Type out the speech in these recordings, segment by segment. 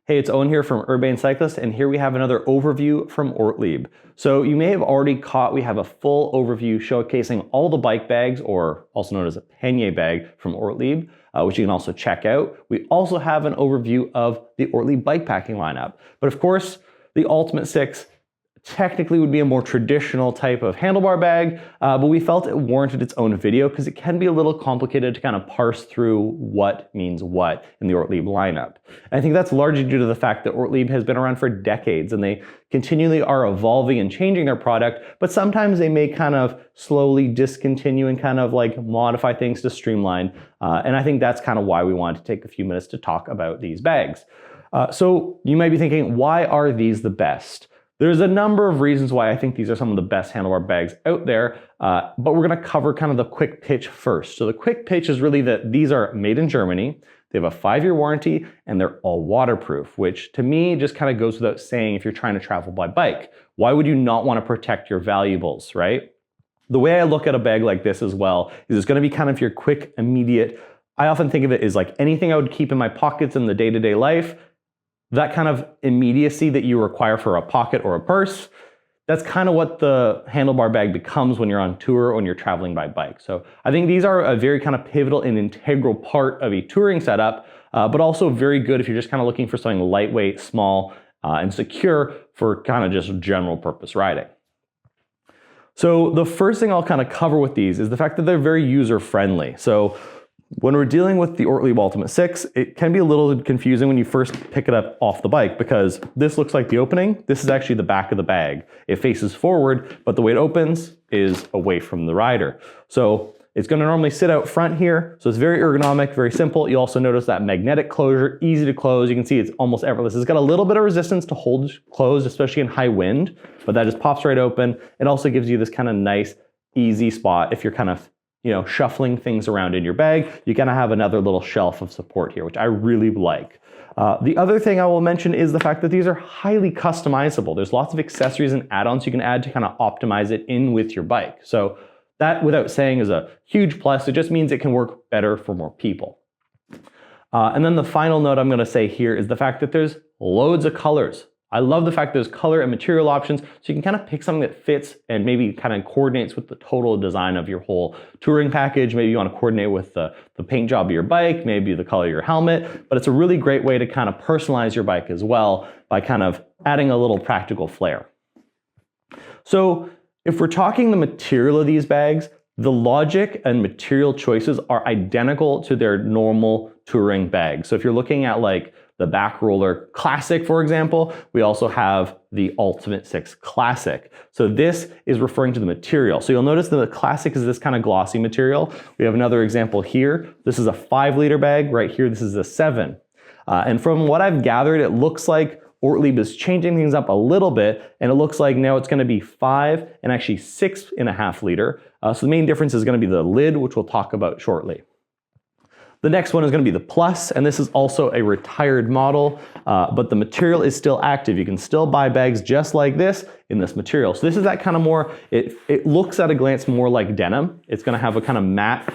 Hey, it's Owen here from Urbane Cyclist, and here we have another overview from Ortlieb. So you may have already caught, we have a full overview showcasing all the bike bags, or also known as a pannier bag from Ortlieb, which you can also check out. We also have an overview of the Ortlieb bikepacking lineup. But of course, the Ultimate 6 technically would be a more traditional type of handlebar bag, but we felt it warranted its own video because it can be a little complicated to kind of parse through what means what in the Ortlieb lineup. And I think that's largely due to the fact that Ortlieb has been around for decades and they continually are evolving and changing their product, but sometimes they may kind of slowly discontinue and kind of like modify things to streamline. And I think that's kind of why we wanted to take a few minutes to talk about these bags. So you might be thinking, why are these the best? There's a number of reasons why I think these are some of the best handlebar bags out there, but we're gonna cover kind of the quick pitch first. So the quick pitch is really that these are made in Germany, they have a 5-year warranty, and they're all waterproof, which to me just kind of goes without saying if you're trying to travel by bike. Why would you not want to protect your valuables, right? The way I look at a bag like this as well is it's gonna be kind of your quick, immediate, I often think of it as like anything I would keep in my pockets in the day-to-day life, that kind of immediacy that you require for a pocket or a purse, that's kind of what the handlebar bag becomes when you're on tour or when you're traveling by bike. So I think these are a very kind of pivotal and integral part of a touring setup, but also very good if you're just kind of looking for something lightweight, small, and secure for kind of just general purpose riding. So the first thing I'll kind of cover with these is the fact that they're very user-friendly. So when we're dealing with the Ortlieb Ultimate 6, it can be a little confusing when you first pick it up off the bike because this looks like the opening. This is actually the back of the bag. It faces forward, but the way it opens is away from the rider. So it's going to normally sit out front here. So it's very ergonomic, very simple. You also notice that magnetic closure, easy to close. You can see it's almost effortless. It's got a little bit of resistance to hold closed, especially in high wind, but that just pops right open. It also gives you this kind of nice, easy spot if you're kind of shuffling things around in your bag. You kind of have another little shelf of support here, which I really like. The other thing I will mention is the fact that these are highly customizable. There's lots of accessories and add-ons you can add to kind of optimize it in with your bike. So that, without saying, is a huge plus. It just means it can work better for more people. And then the final note I'm going to say here is the fact that there's loads of colors. I love the fact there's color and material options, so you can kind of pick something that fits and maybe kind of coordinates with the total design of your whole touring package. Maybe you want to coordinate with the paint job of your bike, maybe the color of your helmet, but it's a really great way to kind of personalize your bike as well by kind of adding a little practical flair. So if we're talking the material of these bags, the logic and material choices are identical to their normal touring bags. So if you're looking at like the back roller classic, for example, we also have the Ultimate 6 Classic. So this is referring to the material. So you'll notice that the Classic is this kind of glossy material. We have another example here. This is a 5-liter bag. Right here, this is a 7. And from what I've gathered, it looks like Ortlieb is changing things up a little bit, and it looks like now it's going to be 5 and actually 6.5 liter. So the main difference is going to be the lid, which we'll talk about shortly. The next one is going to be the Plus, and this is also a retired model, but the material is still active. You can still buy bags just like this in this material. So this is that kind of more, it looks at a glance more like denim. It's going to have a kind of matte,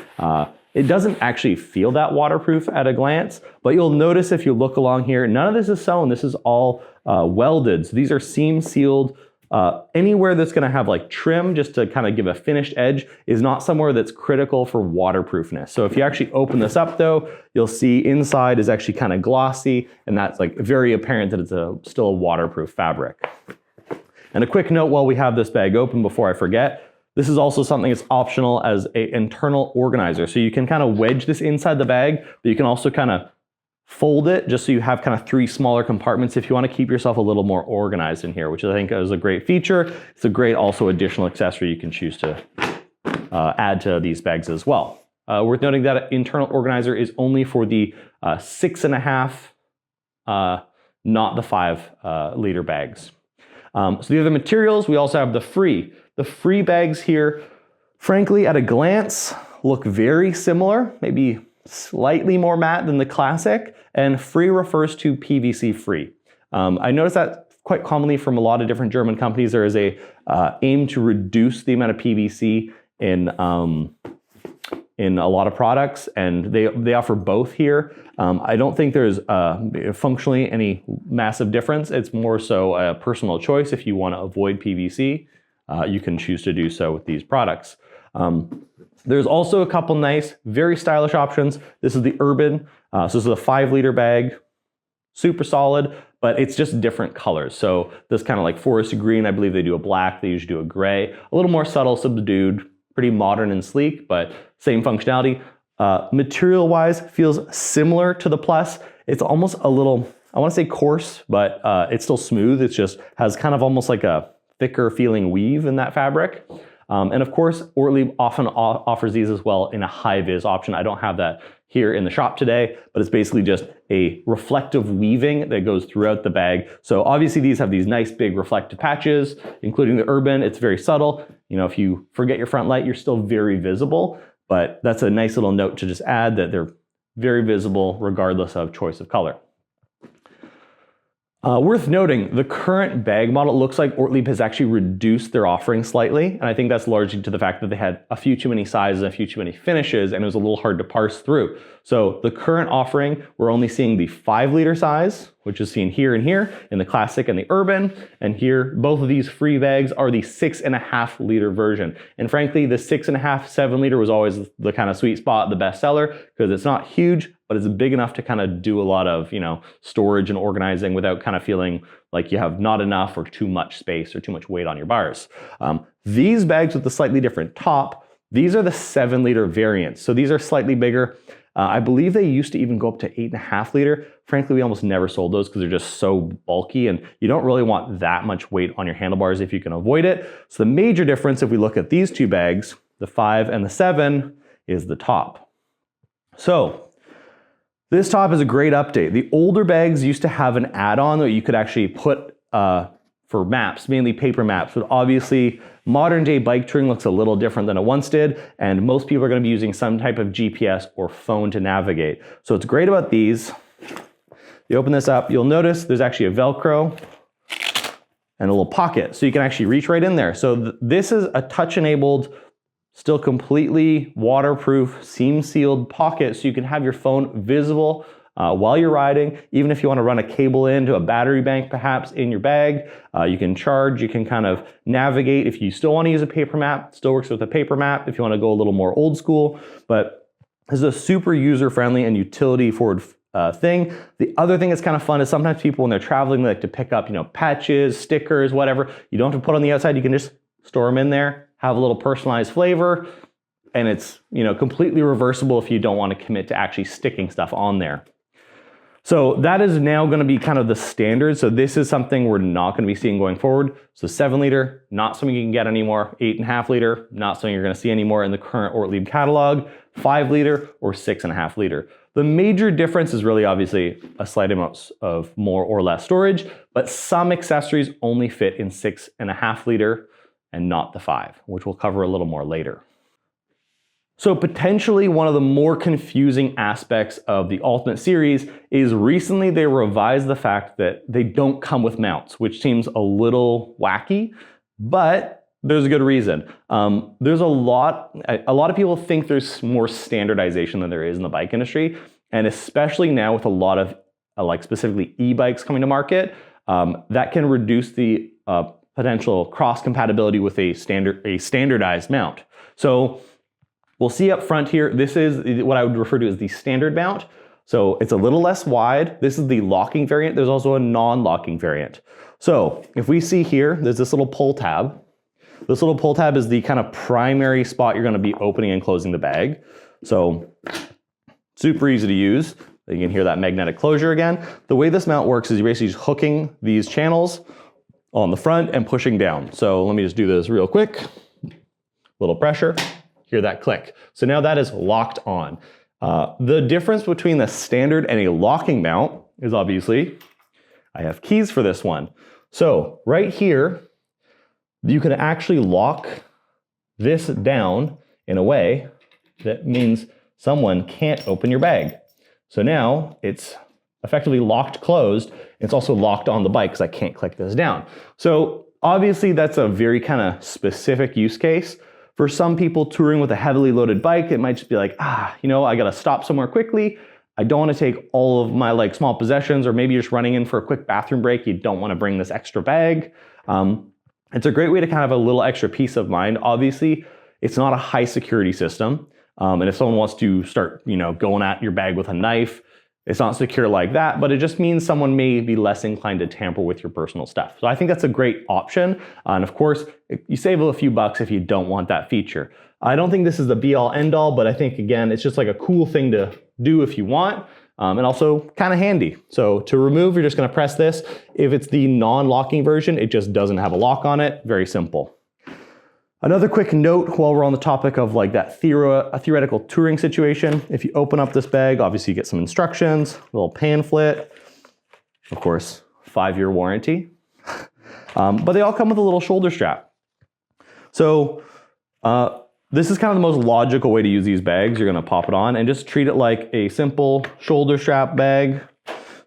it doesn't actually feel that waterproof at a glance, but you'll notice if you look along here, none of this is sewn. This is all welded. So these are seam sealed. Anywhere that's going to have like trim just to kind of give a finished edge is not somewhere that's critical for waterproofness. So if you actually open this up though, you'll see inside is actually kind of glossy, and that's like very apparent that it's still a waterproof fabric. And a quick note while we have this bag open before I forget, this is also something that's optional as an internal organizer. So you can kind of wedge this inside the bag, but you can also kind of fold it just so you have kind of 3 smaller compartments if you want to keep yourself a little more organized in here, which I think is a great feature. It's a great also additional accessory you can choose to add to these bags as well. Worth noting that internal organizer is only for the 6.5, not the 5-liter bags. So the other materials, we also have the free. The free bags here, frankly, at a glance, look very similar, maybe slightly more matte than the Classic, and free refers to PVC free. I noticed that quite commonly from a lot of different German companies. There is a aim to reduce the amount of PVC in in a lot of products, and they offer both here. I don't think there's functionally any massive difference. It's more so a personal choice. If you want to avoid PVC, you can choose to do so with these products. There's also a couple nice, very stylish options. This is the Urban. So this is a 5-liter bag, super solid, but it's just different colors. So this kind of like forest green, I believe they do a black, they usually do a gray, a little more subtle, subdued, pretty modern and sleek, but same functionality. Material-wise, feels similar to the Plus. It's almost a little, I want to say coarse, but it's still smooth. It just has kind of almost like a thicker feeling weave in that fabric. And of course, Ortlieb often offers these as well in a Hi-Viz option. I don't have that here in the shop today, but it's basically just a reflective weaving that goes throughout the bag. So obviously these have these nice big reflective patches, including the Urban. It's very subtle. You know, if you forget your front light, you're still very visible, but that's a nice little note to just add that they're very visible regardless of choice of color. Worth noting, the current bag model looks like Ortlieb has actually reduced their offering slightly, and I think that's largely to the fact that they had a few too many sizes and a few too many finishes, and it was a little hard to parse through. So the current offering, we're only seeing the 5-liter size, which is seen here and here in the Classic and the Urban, and here both of these free bags are the 6.5-liter version. And frankly, the 6.5, 7-liter was always the kind of sweet spot, the best seller, because it's not huge, but it's big enough to kind of do a lot of, you know, storage and organizing without kind of feeling like you have not enough or too much space or too much weight on your bars. These bags with the slightly different top, these are the 7-liter variants. So these are slightly bigger. I believe they used to even go up to 8.5-liter. Frankly, we almost never sold those because they're just so bulky and you don't really want that much weight on your handlebars if you can avoid it. So the major difference, if we look at these two bags, the 5 and the 7, is the top. So this top is a great update. The older bags used to have an add-on that you could actually put for maps, mainly paper maps, but obviously modern day bike touring looks a little different than it once did, and most people are going to be using some type of GPS or phone to navigate. So what's great about these, you open this up, you'll notice there's actually a Velcro and a little pocket, so you can actually reach right in there. So this is a touch-enabled, still completely waterproof, seam-sealed pocket, so you can have your phone visible while you're riding. Even if you want to run a cable into a battery bank perhaps in your bag, you can charge, you can kind of navigate. If you still want to use a paper map, it still works with a paper map if you want to go a little more old school, but this is a super user-friendly and utility-forward thing. The other thing that's kind of fun is sometimes people when they're traveling, they like to pick up, you know, patches, stickers, whatever. You don't have to put on the outside, you can just store them in there, have a little personalized flavor, and it's, you know, completely reversible if you don't want to commit to actually sticking stuff on there. So that is now going to be kind of the standard. So this is something we're not going to be seeing going forward. So 7-liter, not something you can get anymore. 8.5-liter, not something you're going to see anymore in the current Ortlieb catalog. 5-liter or 6.5-liter. The major difference is really obviously a slight amount of more or less storage, but some accessories only fit in 6.5-liter and not the 5, which we'll cover a little more later. So potentially one of the more confusing aspects of the Ultimate series is recently they revised the fact that they don't come with mounts, which seems a little wacky, but there's a good reason. There's a lot of people think there's more standardization than there is in the bike industry, and especially now with a lot of like specifically e-bikes coming to market, that can reduce the potential cross compatibility with a standardized mount. So we'll see up front here, this is what I would refer to as the standard mount. So it's a little less wide. This is the locking variant. There's also a non-locking variant. So if we see here, there's this little pull tab. This little pull tab is the kind of primary spot you're going to be opening and closing the bag. So super easy to use. You can hear that magnetic closure again. The way this mount works is you're basically just hooking these channels on the front and pushing down. So let me just do this real quick. Little pressure. Hear that click. So now that is locked on. The difference between the standard and a locking mount is obviously, I have keys for this one. So right here, you can actually lock this down in a way that means someone can't open your bag. So now it's effectively locked closed. It's also locked on the bike because I can't click this down. So obviously that's a very kind of specific use case. For some people touring with a heavily loaded bike, it might just be like, you know, I gotta stop somewhere quickly. I don't want to take all of my like small possessions, or maybe you're just running in for a quick bathroom break. You don't want to bring this extra bag. It's a great way to kind of have a little extra peace of mind. Obviously, it's not a high security system. And if someone wants to start, you know, going at your bag with a knife, it's not secure like that, but it just means someone may be less inclined to tamper with your personal stuff. So I think that's a great option. And of course, you save a few bucks if you don't want that feature. I don't think this is the be all end all, but I think again, it's just like a cool thing to do if you want, and also kind of handy. So to remove, you're just gonna press this. If it's the non-locking version, it just doesn't have a lock on it. Very simple. Another quick note while we're on the topic of like that a theoretical touring situation. If you open up this bag, obviously you get some instructions, a little pamphlet, of course, 5-year warranty. But they all come with a little shoulder strap. So this is kind of the most logical way to use these bags. You're gonna pop it on and just treat it like a simple shoulder strap bag.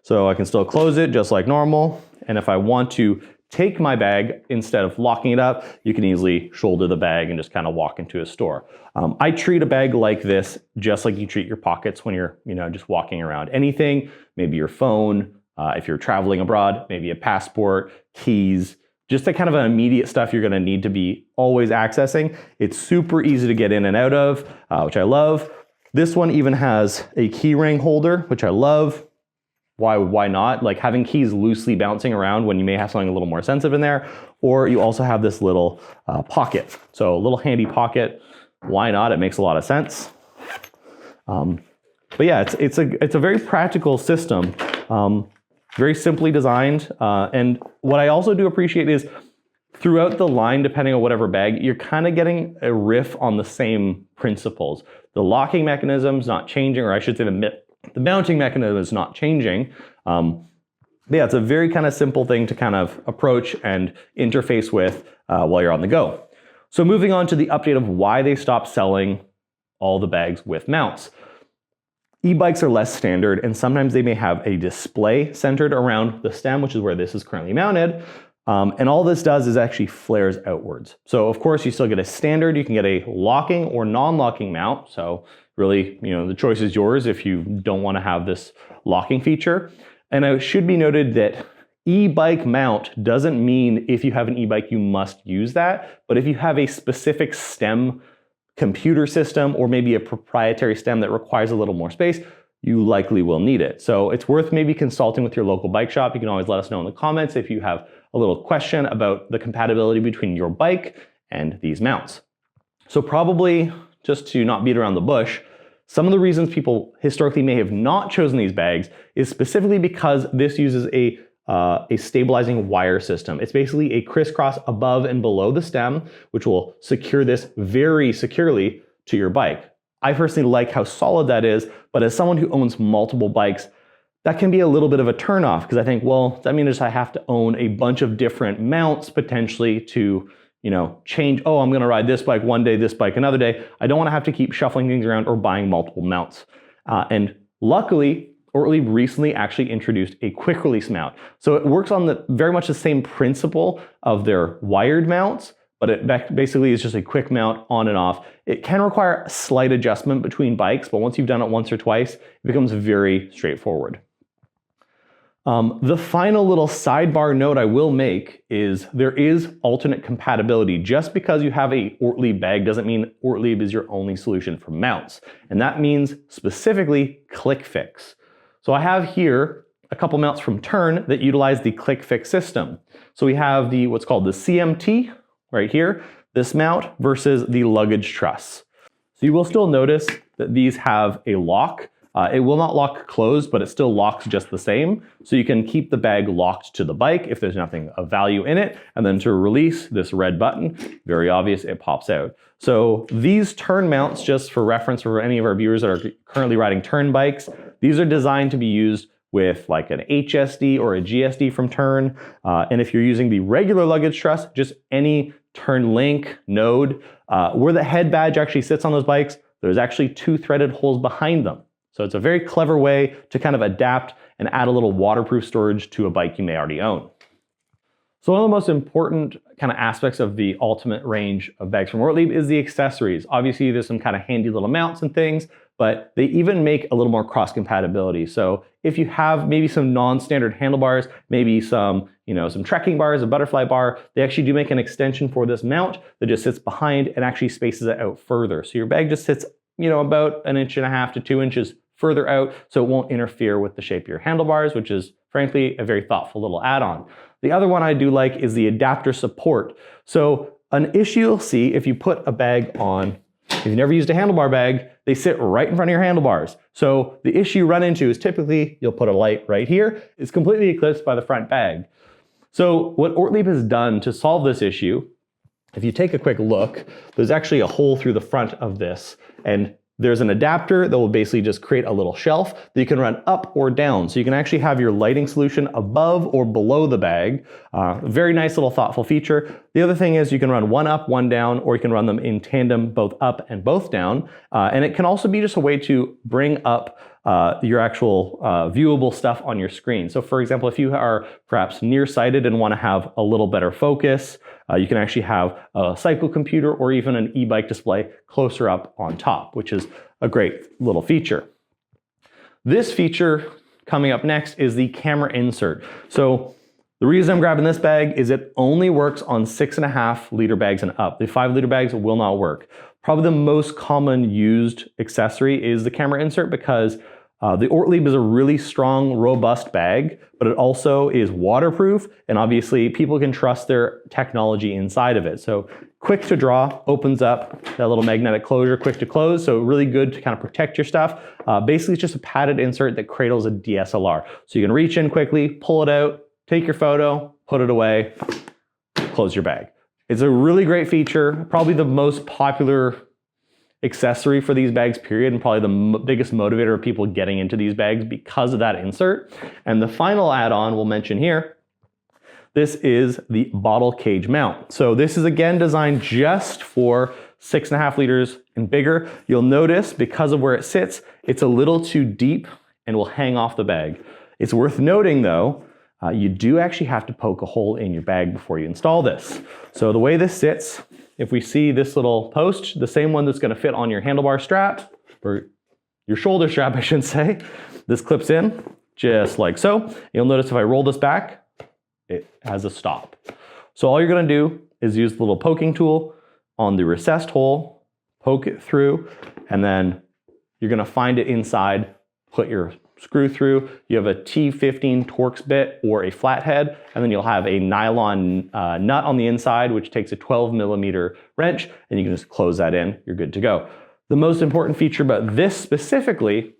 So I can still close it just like normal. And if I want to take my bag, instead of locking it up, you can easily shoulder the bag and just kind of walk into a store. I treat a bag like this just like you treat your pockets when you're, you know, just walking around. Anything, maybe your phone, if you're traveling abroad, maybe a passport, keys, just the kind of an immediate stuff you're gonna need to be always accessing. It's super easy to get in and out of, which I love. This one even has a key ring holder, which I love. Why not? Like having keys loosely bouncing around when you may have something a little more sensitive in there, or you also have this little pocket. So a little handy pocket, why not? It makes a lot of sense. But yeah, it's a very practical system, very simply designed. And what I also do appreciate is throughout the line, depending on whatever bag, you're kind of getting a riff on the same principles. The locking mechanism's not changing, or I should say the mounting mechanism is not changing. But yeah, it's a very kind of simple thing to kind of approach and interface with while you're on the go. So moving on to the update of why they stopped selling all the bags with mounts. E-bikes are less standard, and sometimes they may have a display centered around the stem, which is where this is currently mounted. And all this does is actually flares outwards. So of course you still get a standard, you can get a locking or non-locking mount. So really, you know, the choice is yours if you don't want to have this locking feature. And it should be noted that e-bike mount doesn't mean if you have an e-bike, you must use that. But if you have a specific stem computer system, or maybe a proprietary stem that requires a little more space, you likely will need it. So it's worth maybe consulting with your local bike shop. You can always let us know in the comments if you have a little question about the compatibility between your bike and these mounts. So probably, just to not beat around the bush, some of the reasons people historically may have not chosen these bags is specifically because this uses a stabilizing wire system. It's basically a crisscross above and below the stem, which will secure this very securely to your bike. I personally like how solid that is, but as someone who owns multiple bikes, that can be a little bit of a turnoff, because I think, well, that means I have to own a bunch of different mounts potentially to, you know, change, oh, I'm gonna ride this bike one day, this bike another day. I don't wanna have to keep shuffling things around or buying multiple mounts. And luckily, Ortlieb recently actually introduced a quick release mount. So it works on very much the same principle of their wired mounts, but it basically is just a quick mount on and off. It can require a slight adjustment between bikes, but once you've done it once or twice, it becomes very straightforward. The final little sidebar note I will make is there is alternate compatibility. Just because you have a Ortlieb bag doesn't mean Ortlieb is your only solution for mounts. And that means specifically KlickFix. So I have here a couple mounts from Tern that utilize the KlickFix system. So we have what's called the CMT right here, this mount versus the Luggage Truss. So you will still notice that these have a lock. It will not lock closed, but it still locks just the same. So you can keep the bag locked to the bike if there's nothing of value in it. And then to release this red button, very obvious, it pops out. So these Tern mounts, just for reference for any of our viewers that are currently riding Tern bikes, these are designed to be used with like an HSD or a GSD from Tern. And if you're using the regular Luggage Truss, just any Tern link node, where the head badge actually sits on those bikes, there's actually 2 threaded holes behind them. So it's a very clever way to kind of adapt and add a little waterproof storage to a bike you may already own. So one of the most important kind of aspects of the Ultimate range of bags from Ortlieb is the accessories. Obviously, there's some kind of handy little mounts and things, but they even make a little more cross compatibility. So if you have maybe some non-standard handlebars, maybe some trekking bars, a butterfly bar, they actually do make an extension for this mount that just sits behind and actually spaces it out further. So your bag just sits, about 1.5 to 2 inches further out, so it won't interfere with the shape of your handlebars, which is frankly a very thoughtful little add-on. The other one I do like is the adapter support. So an issue you'll see if you put a bag on, if you've never used a handlebar bag, they sit right in front of your handlebars. So the issue you run into is typically you'll put a light right here. It's completely eclipsed by the front bag. So what Ortlieb has done to solve this issue, if you take a quick look, there's actually a hole through the front of this, and there's an adapter that will basically just create a little shelf that you can run up or down. So you can actually have your lighting solution above or below the bag. Very nice little thoughtful feature. The other thing is you can run one up, one down, or you can run them in tandem, both up and both down. And it can also be just a way to bring up your actual viewable stuff on your screen. So for example, if you are perhaps nearsighted and want to have a little better focus, you can actually have a cycle computer or even an e-bike display closer up on top, which is a great little feature. This feature coming up next is the camera insert. So the reason I'm grabbing this bag is it only works on 6.5 liter bags and up. The 5 liter bags will not work. Probably the most common used accessory is the camera insert because the Ortlieb is a really strong, robust bag, but it also is waterproof, and obviously people can trust their technology inside of it. So quick to draw, opens up, that little magnetic closure, quick to close, so really good to kind of protect your stuff. Basically, it's just a padded insert that cradles a DSLR. So you can reach in quickly, pull it out, take your photo, put it away, close your bag. It's a really great feature, probably the most popular accessory for these bags, period, and probably the biggest motivator of people getting into these bags because of that insert. And the final add-on we'll mention here, this is the bottle cage mount. So this is again designed just for 6.5 liters and bigger. You'll notice because of where it sits, it's a little too deep and will hang off the bag. It's worth noting though, you do actually have to poke a hole in your bag before you install this. So the way this sits, if we see this little post, the same one that's going to fit on your handlebar strap, or your shoulder strap, I should say, this clips in just like so. You'll notice if I roll this back, it has a stop. So all you're going to do is use the little poking tool on the recessed hole, poke it through, and then you're going to find it inside, put your screw through. You have a T15 Torx bit or a flathead, and then you'll have a nylon nut on the inside, which takes a 12mm wrench, and you can just close that in. You're good to go. The most important feature about this specifically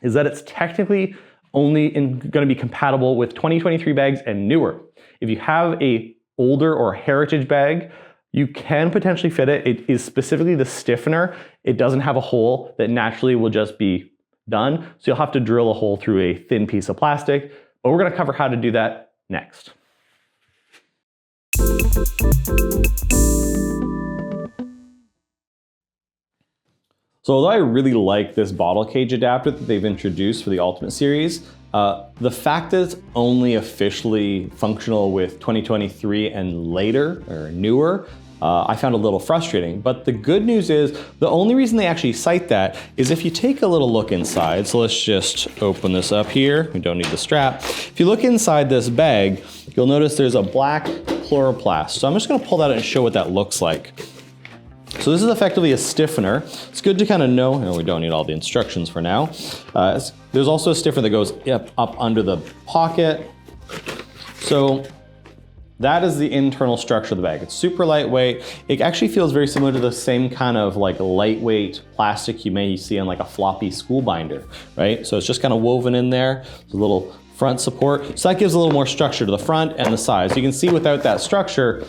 is that it's technically only going to be compatible with 2023 bags and newer. If you have a older or heritage bag, you can potentially fit it. It is specifically the stiffener. It doesn't have a hole that naturally will just be done. So you'll have to drill a hole through a thin piece of plastic, but we're going to cover how to do that next. So although I really like this bottle cage adapter that they've introduced for the Ultimate series, the fact that it's only officially functional with 2023 and later or newer, I found a little frustrating. But the good news is the only reason they actually cite that is if you take a little look inside. So let's just open this up here. We don't need the strap. If you look inside this bag, you'll notice there's a black chloroplast. So I'm just going to pull that out and show what that looks like. So this is effectively a stiffener. It's good to kind of know, we don't need all the instructions for now. There's also a stiffener that goes up under the pocket. So that is the internal structure of the bag. It's super lightweight. It actually feels very similar to the same kind of like lightweight plastic you may see on like a floppy school binder, right? So it's just kind of woven in there. There's a little front support. So that gives a little more structure to the front and the sides. You can see without that structure,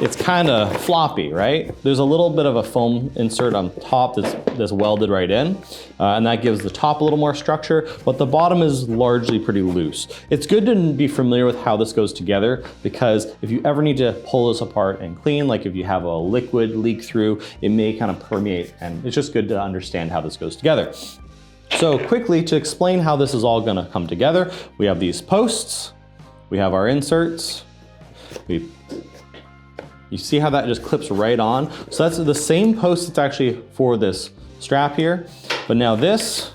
it's kind of floppy, right? There's a little bit of a foam insert on top that's welded right in, and that gives the top a little more structure, but the bottom is largely pretty loose. It's good to be familiar with how this goes together, because if you ever need to pull this apart and clean, like if you have a liquid leak through, it may kind of permeate, and it's just good to understand how this goes together. So quickly, to explain how this is all gonna come together, we have these posts, we have our inserts, You see how that just clips right on? So that's the same post that's actually for this strap here, but now this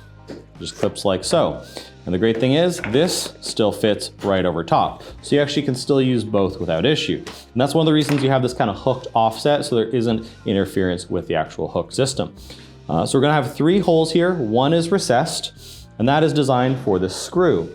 just clips like so. And the great thing is this still fits right over top. So you actually can still use both without issue. And that's one of the reasons you have this kind of hooked offset, so there isn't interference with the actual hook system. So we're gonna have 3 holes here. One is recessed, and that is designed for this screw.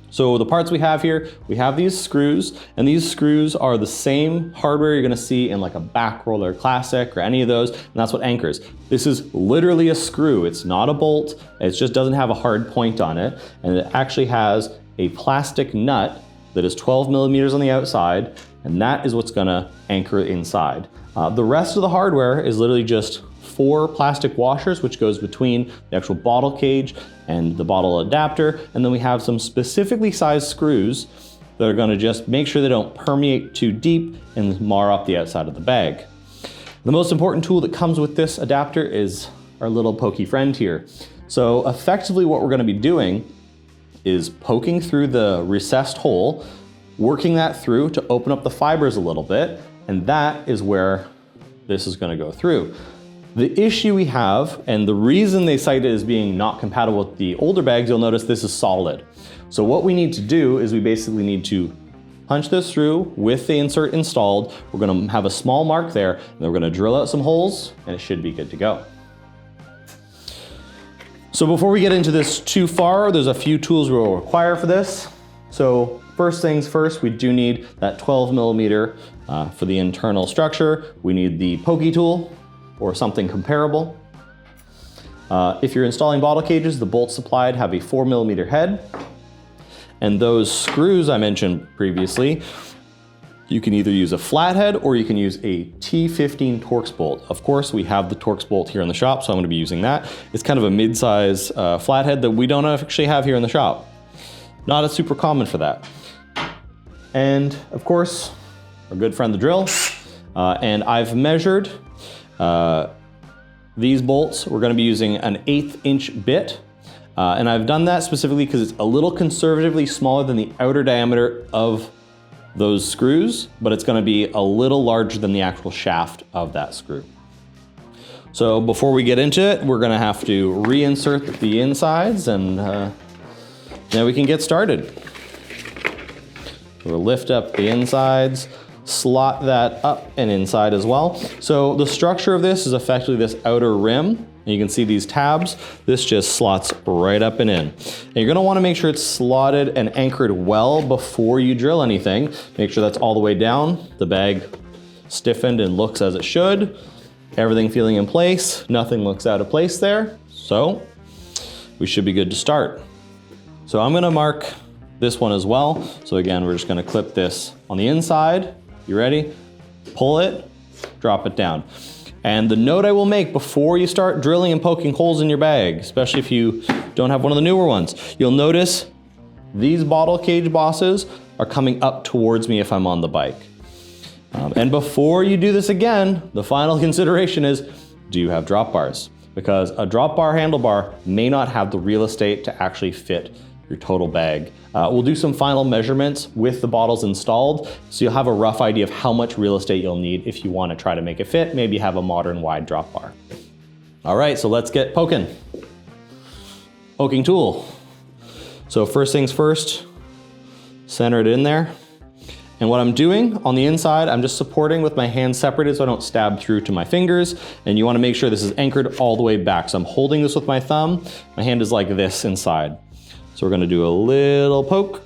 So the parts we have here, we have these screws, and these screws are the same hardware you're gonna see in like a back roller classic or any of those, and that's what anchors. This is literally a screw. It's not a bolt. It just doesn't have a hard point on it, and it actually has a plastic nut that is 12 millimeters on the outside, and that is what's gonna anchor inside. The rest of the hardware is literally just 4 plastic washers, which goes between the actual bottle cage and the bottle adapter. And then we have some specifically sized screws that are gonna just make sure they don't permeate too deep and mar up the outside of the bag. The most important tool that comes with this adapter is our little pokey friend here. So effectively what we're gonna be doing is poking through the recessed hole, working that through to open up the fibers a little bit, and that is where this is gonna go through. The issue we have, and the reason they cite it as being not compatible with the older bags, you'll notice this is solid. So what we need to do is we basically need to punch this through with the insert installed. We're gonna have a small mark there, and then we're gonna drill out some holes, and it should be good to go. So before we get into this too far, there's a few tools we'll require for this. So first things first, we do need that 12 millimeter for the internal structure. We need the pokey tool, or something comparable. If you're installing bottle cages, the bolts supplied have a 4 millimeter head. And those screws I mentioned previously, you can either use a flathead or you can use a T15 Torx bolt. Of course, we have the Torx bolt here in the shop, so I'm gonna be using that. It's kind of a mid-size flathead that we don't actually have here in the shop. Not a super common for that. And of course, our good friend, the drill. And I've measured these bolts. We're gonna be using an 1/8 inch bit. And I've done that specifically because it's a little conservatively smaller than the outer diameter of those screws, but it's gonna be a little larger than the actual shaft of that screw. So before we get into it, we're gonna have to reinsert the insides, and then we can get started. We'll lift up the insides, slot that up and inside as well. So the structure of this is effectively this outer rim. And you can see these tabs. This just slots right up and in. And you're gonna wanna make sure it's slotted and anchored well before you drill anything. Make sure that's all the way down, the bag stiffened and looks as it should. Everything feeling in place, nothing looks out of place there. So we should be good to start. So I'm gonna mark this one as well. So again, we're just gonna clip this on the inside. You ready? Pull it, drop it down. And the note I will make before you start drilling and poking holes in your bag, especially if you don't have one of the newer ones, you'll notice these bottle cage bosses are coming up towards me if I'm on the bike. And before you do this again, the final consideration is, do you have drop bars? Because a drop bar handlebar may not have the real estate to actually fit your total bag. We'll do some final measurements with the bottles installed, so you'll have a rough idea of how much real estate you'll need if you want to try to make it fit, maybe have a modern wide drop bar. All right, so let's get poking. Poking tool. So first things first, center it in there. And what I'm doing on the inside, I'm just supporting with my hands separated so I don't stab through to my fingers. And you wanna make sure this is anchored all the way back. So I'm holding this with my thumb. My hand is like this inside. So we're gonna do a little poke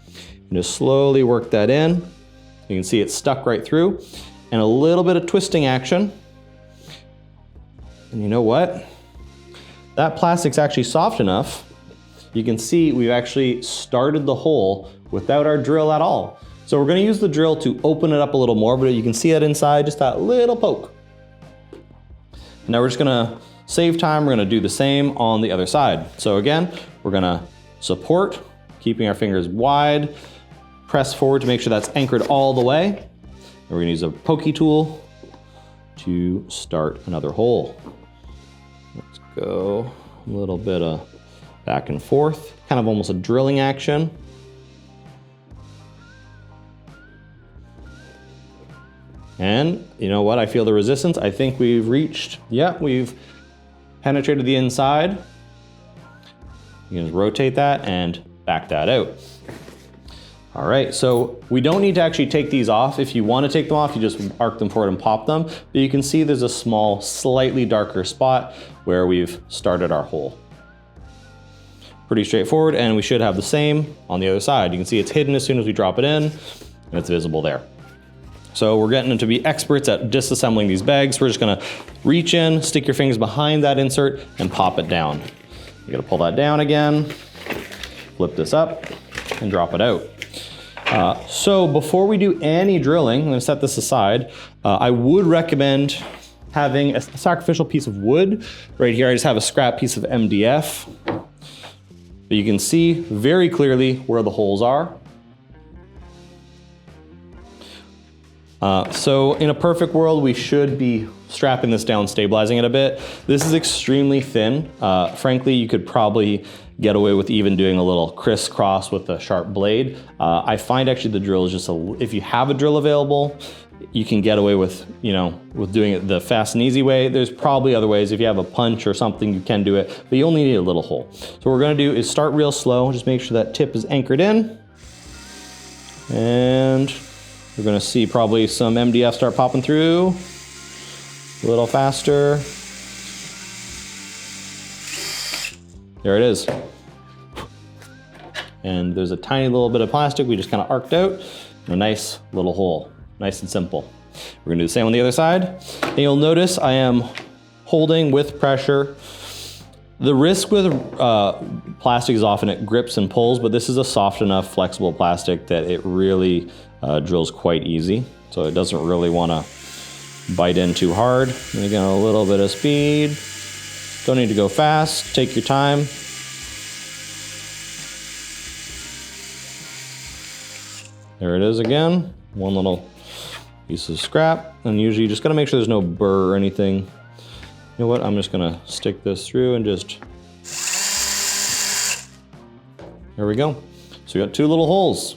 and just slowly work that in. You can see it's stuck right through, and a little bit of twisting action. And you know what? That plastic's actually soft enough. You can see we've actually started the hole without our drill at all. So we're gonna use the drill to open it up a little more, but you can see that inside, just that little poke. Now we're just gonna save time, we're gonna do the same on the other side. So again, we're gonna support, keeping our fingers wide, press forward to make sure that's anchored all the way. And we're gonna use a pokey tool to start another hole. Let's go a little bit of back and forth, kind of almost a drilling action. And you know what? I feel the resistance. I think we've reached, yeah, we've penetrated the inside. You can just rotate that and back that out. All right, so we don't need to actually take these off. If you want to take them off, you just arc them forward and pop them. But you can see there's a small, slightly darker spot where we've started our hole. Pretty straightforward, and we should have the same on the other side. You can see it's hidden as soon as we drop it in, and it's visible there. So we're getting to be experts at disassembling these bags. We're just gonna reach in, stick your fingers behind that insert, and pop it down. You gotta pull that down again, flip this up, and drop it out. So before we do any drilling, I'm gonna set this aside. I would recommend having a sacrificial piece of wood. Right here, I just have a scrap piece of MDF. But you can see very clearly where the holes are. So in a perfect world, we should be strapping this down, stabilizing it a bit. This is extremely thin. Frankly, you could probably get away with even doing a little crisscross with a sharp blade. I find actually the drill is just if you have a drill available, you can get away with, with doing it the fast and easy way. There's probably other ways. If you have a punch or something, you can do it, but you only need a little hole. So what we're gonna do is start real slow, just make sure that tip is anchored in. And we're gonna see probably some MDF start popping through. A little faster. There it is. And there's a tiny little bit of plastic we just kind of arced out, and a nice little hole. Nice and simple. We're gonna do the same on the other side. And you'll notice I am holding with pressure. The risk with plastic is often it grips and pulls, but this is a soft enough, flexible plastic that it really drills quite easy. So it doesn't really wanna bite in too hard. And again, a little bit of speed. Don't need to go fast, take your time. There it is again, one little piece of scrap. And usually you just gotta make sure there's no burr or anything. You know what, I'm just gonna stick this through and just, there we go. So we got two little holes.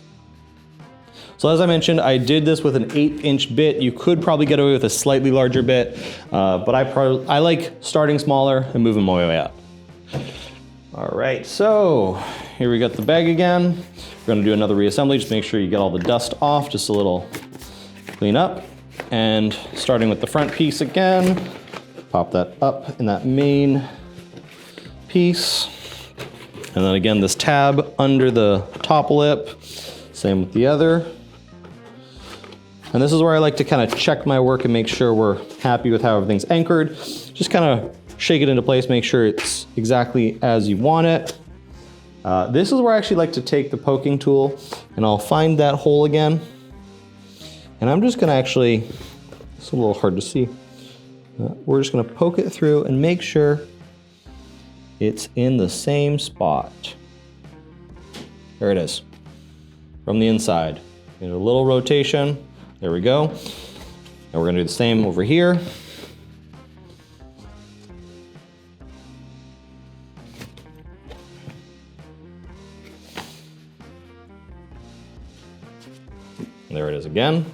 So as I mentioned, I did this with an 1/8" bit. You could probably get away with a slightly larger bit, but I like starting smaller and moving my way up. All right, so here we got the bag again. We're gonna do another reassembly, just make sure you get all the dust off, just a little clean up. And starting with the front piece again, pop that up in that main piece. And then again, this tab under the top lip, same with the other. And this is where I like to kind of check my work and make sure we're happy with how everything's anchored. Just kind of shake it into place, make sure it's exactly as you want it. This is where I actually like to take the poking tool and I'll find that hole again. And I'm just gonna actually, it's a little hard to see. We're just gonna poke it through and make sure it's in the same spot. There it is, from the inside. Get a little rotation. There we go. And we're gonna do the same over here. There it is again.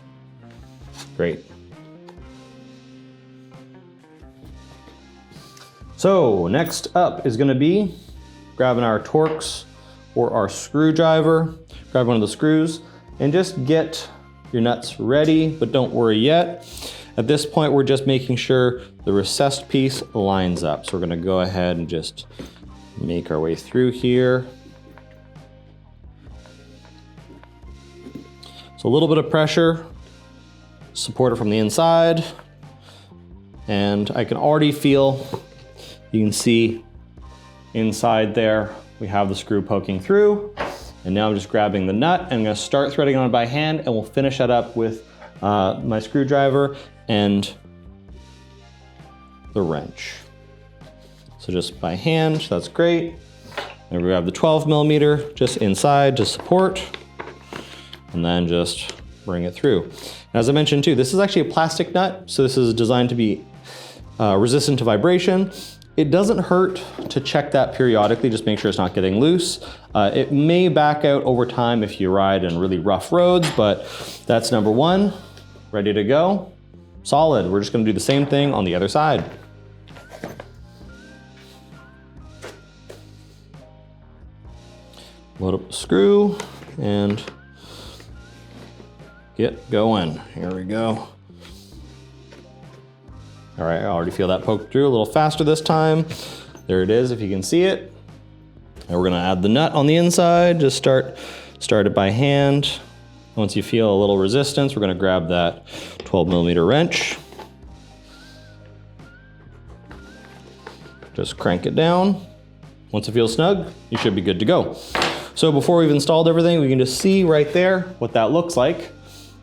Great. So next up is gonna be grabbing our Torx or our screwdriver, grab one of the screws, and just get your nuts ready, but don't worry yet. At this point, we're just making sure the recessed piece lines up. So we're gonna go ahead and just make our way through here. So a little bit of pressure, support it from the inside, and I can already feel, you can see inside there, we have the screw poking through. And now I'm just grabbing the nut and I'm gonna start threading on it by hand, and we'll finish that up with my screwdriver and the wrench. So just by hand, that's great. And we grab the 12mm just inside to support, and then just bring it through. And as I mentioned too, this is actually a plastic nut, so this is designed to be resistant to vibration. It doesn't hurt to check that periodically, just make sure it's not getting loose. It may back out over time if you ride in really rough roads, but that's number one, ready to go. solid. We're just gonna do the same thing on the other side. Load up the screw and get going. Here we go. All right, I already feel that poked through a little faster this time. There it is, if you can see it. And we're gonna add the nut on the inside. Just start it by hand. Once you feel a little resistance, we're gonna grab that 12mm wrench. Just crank it down. Once it feels snug, you should be good to go. So before we've installed everything, we can just see right there what that looks like.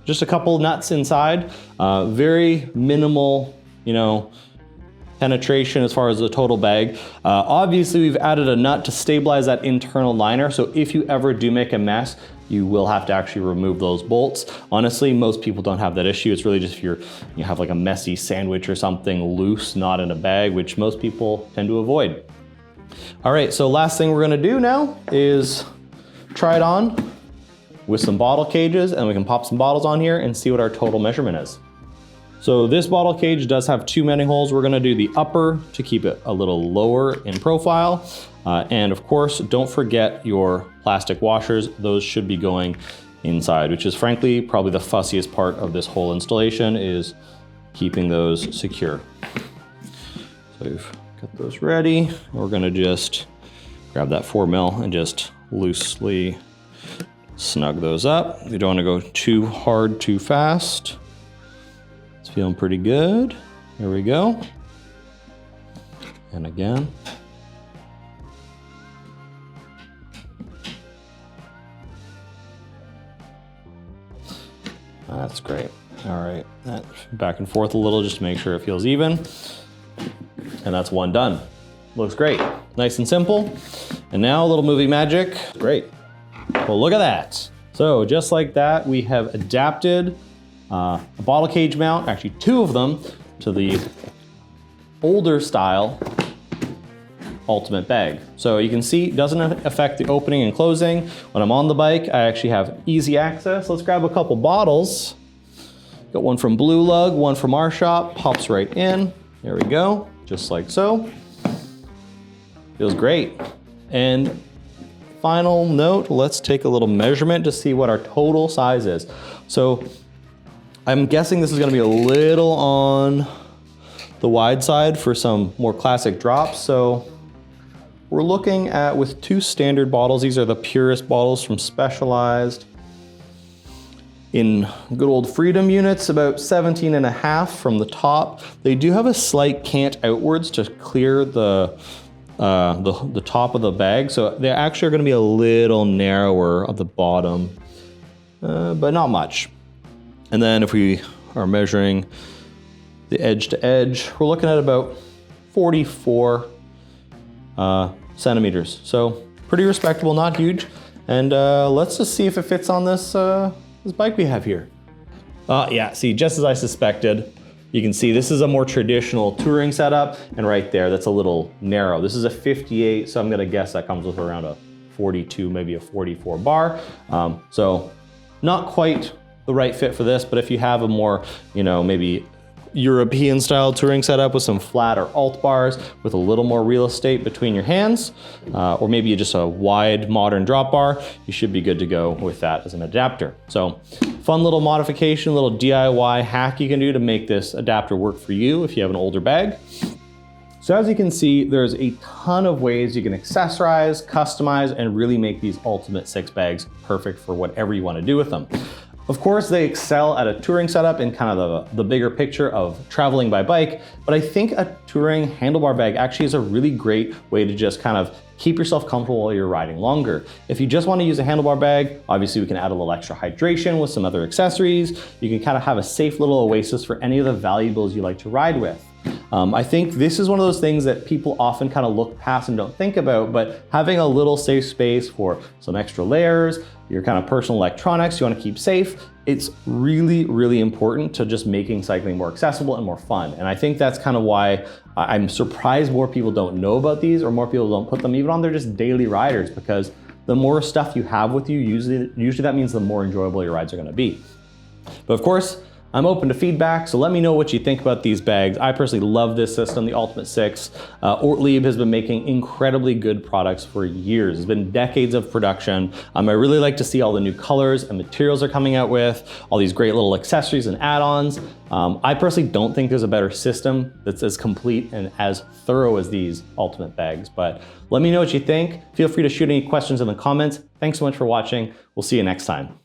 Just a couple nuts inside, very minimal, penetration as far as the total bag. Obviously, we've added a nut to stabilize that internal liner, so if you ever do make a mess, you will have to actually remove those bolts. Honestly, most people don't have that issue. It's really just if you have like a messy sandwich or something loose, not in a bag, which most people tend to avoid. All right, so last thing we're gonna do now is try it on with some bottle cages, and we can pop some bottles on here and see what our total measurement is. So this bottle cage does have 2 mounting holes. We're gonna do the upper to keep it a little lower in profile. And of course, don't forget your plastic washers. Those should be going inside, which is frankly probably the fussiest part of this whole installation, is keeping those secure. So we've got those ready. We're gonna just grab that 4mm and just loosely snug those up. You don't want to go too hard, too fast. It's feeling pretty good. Here we go. And again. That's great. All right, that back and forth a little just to make sure it feels even. And that's one done. Looks great, nice and simple. And now a little movie magic. Great. Well, look at that. So just like that, we have adapted a bottle cage mount, actually 2 of them, to the older style Ultimate bag. So you can see it doesn't affect the opening and closing. When I'm on the bike, I actually have easy access. Let's grab a couple bottles. Got one from Blue Lug, one from our shop, pops right in. There we go, just like so. Feels great. And final note, let's take a little measurement to see what our total size is. So I'm guessing this is gonna be a little on the wide side for some more classic drops. So we're looking at, with 2 standard bottles, these are the purest bottles from Specialized. In good old Freedom units, about 17.5 from the top. They do have a slight cant outwards to clear the top of the bag, so they actually are going to be a little narrower at the bottom, but not much. And then if we are measuring the edge to edge, we're looking at about 44 centimeters. So pretty respectable, not huge. And let's just see if it fits on this bike we have here. Yeah, see, just as I suspected. You can see this is a more traditional touring setup, and right there, that's a little narrow. This is a 58, so I'm gonna guess that comes with around a 42, maybe a 44 bar. So not quite the right fit for this, but if you have a more, maybe European style touring setup with some flat or alt bars with a little more real estate between your hands, or maybe just a wide modern drop bar, you should be good to go with that as an adapter. So fun little modification, little DIY hack you can do to make this adapter work for you if you have an older bag. So as you can see, there's a ton of ways you can accessorize, customize, and really make these Ultimate 6 bags perfect for whatever you want to do with them. Of course, they excel at a touring setup in kind of the bigger picture of traveling by bike, but I think a touring handlebar bag actually is a really great way to just kind of keep yourself comfortable while you're riding longer. If you just want to use a handlebar bag, obviously we can add a little extra hydration with some other accessories. You can kind of have a safe little oasis for any of the valuables you like to ride with. I think this is one of those things that people often kind of look past and don't think about, but having a little safe space for some extra layers, your kind of personal electronics you want to keep safe, it's really, really important to just making cycling more accessible and more fun. And I think that's kind of why I'm surprised more people don't know about these, or more people don't put them even on their just daily riders, because the more stuff you have with you, usually that means the more enjoyable your rides are going to be. But of course, I'm open to feedback, so let me know what you think about these bags. I personally love this system, the Ultimate 6. Ortlieb has been making incredibly good products for years. It's been decades of production. I really like to see all the new colors and materials they're coming out with, all these great little accessories and add-ons. I personally don't think there's a better system that's as complete and as thorough as these Ultimate bags, but let me know what you think. Feel free to shoot any questions in the comments. Thanks so much for watching. We'll see you next time.